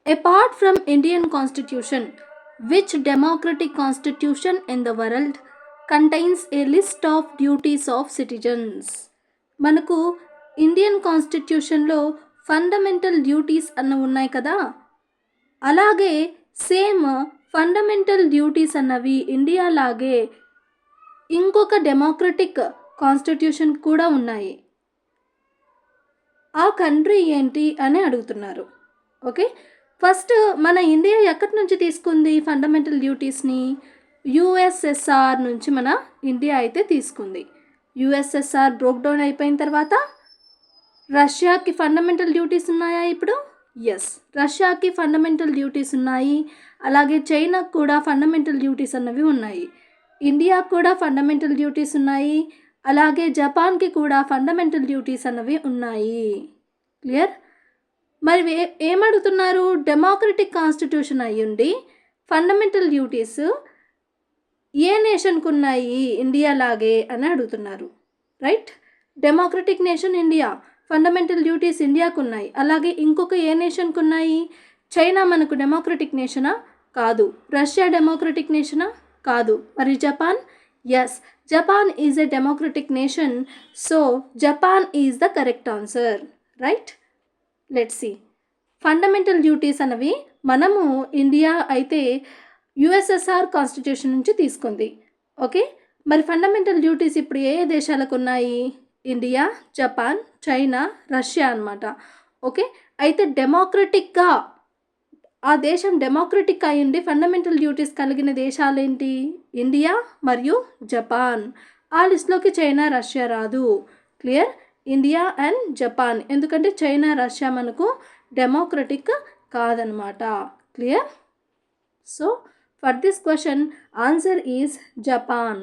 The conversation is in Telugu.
Apart from Indian constitution, which democratic constitution in the world contains a list of duties of citizens? మనకు ఇండియన్ కాన్స్టిట్యూషన్లో ఫండమెంటల్ డ్యూటీస్ అన్న ఉన్నాయి కదా, అలాగే సేమ్ ఫండమెంటల్ డ్యూటీస్ అన్నవి ఇండియా లాగే ఇంకొక డెమోక్రటిక్ కాన్స్టిట్యూషన్ కూడా ఉన్నాయి. ఆ కంట్రీ ఏంటి అని అడుగుతున్నారు. ఓకే, ఫస్ట్ మన ఇండియా ఎక్కడి నుంచి తీసుకుంది ఫండమెంటల్ డ్యూటీస్ని? యుఎస్ఎస్ఆర్ నుంచి మన ఇండియా అయితే తీసుకుంది. యుఎస్ఎస్ఆర్ బ్రోక్ డౌన్ అయిపోయిన తర్వాత రష్యాకి ఫండమెంటల్ డ్యూటీస్ ఉన్నాయా ఇప్పుడు? ఎస్, రష్యాకి ఫండమెంటల్ డ్యూటీస్ ఉన్నాయి. అలాగే చైనాకు కూడా ఫండమెంటల్ డ్యూటీస్ అన్నవి ఉన్నాయి. ఇండియాకు కూడా ఫండమెంటల్ డ్యూటీస్ ఉన్నాయి. అలాగే జపాన్కి కూడా ఫండమెంటల్ డ్యూటీస్ అన్నవి ఉన్నాయి. క్లియర్? మరి ఏమడుగుతున్నారు? డెమోక్రటిక్ కాన్స్టిట్యూషన్ అయ్యుండి ఫండమెంటల్ డ్యూటీస్ ఏ నేషన్కు ఉన్నాయి ఇండియా లాగే అని అడుగుతున్నారు. Right? Democratic nation India, fundamental duties ఇండియాకు ఉన్నాయి. అలాగే ఇంకొక ఏ నేషన్కు ఉన్నాయి? చైనా మనకు డెమోక్రటిక్ నేషనా? కాదు. రష్యా డెమోక్రటిక్ నేషనా? కాదు. మరి Japan? Yes, Japan is a democratic nation. So Japan is the correct answer. Right? Let's see. Fundamental duties అనేవి మనము ఇండియా అయితే యుఎస్ఎస్ఆర్ కాన్స్టిట్యూషన్ నుంచి తీసుకుంది. ఓకే, మరి ఫండమెంటల్ డ్యూటీస్ ఇప్పుడు ఏ దేశాలకు ఉన్నాయి? ఇండియా, జపాన్, చైనా, రష్యా అన్నమాట. ఓకే, అయితే డెమోక్రటిక్గా ఆ దేశం డెమోక్రటిక్ అయ్యింది ఫండమెంటల్ డ్యూటీస్ కలిగిన దేశాలు ఏంటి? ఇండియా మరియు జపాన్. ఆ లిస్ట్లోకి చైనా, రష్యా రాదు. క్లియర్? ఇండియా అండ్ జపాన్, ఎందుకంటే చైనా, రష్యా మనకు డెమోక్రటిక్ కాదనమాట. Clear? So for this question answer is Japan.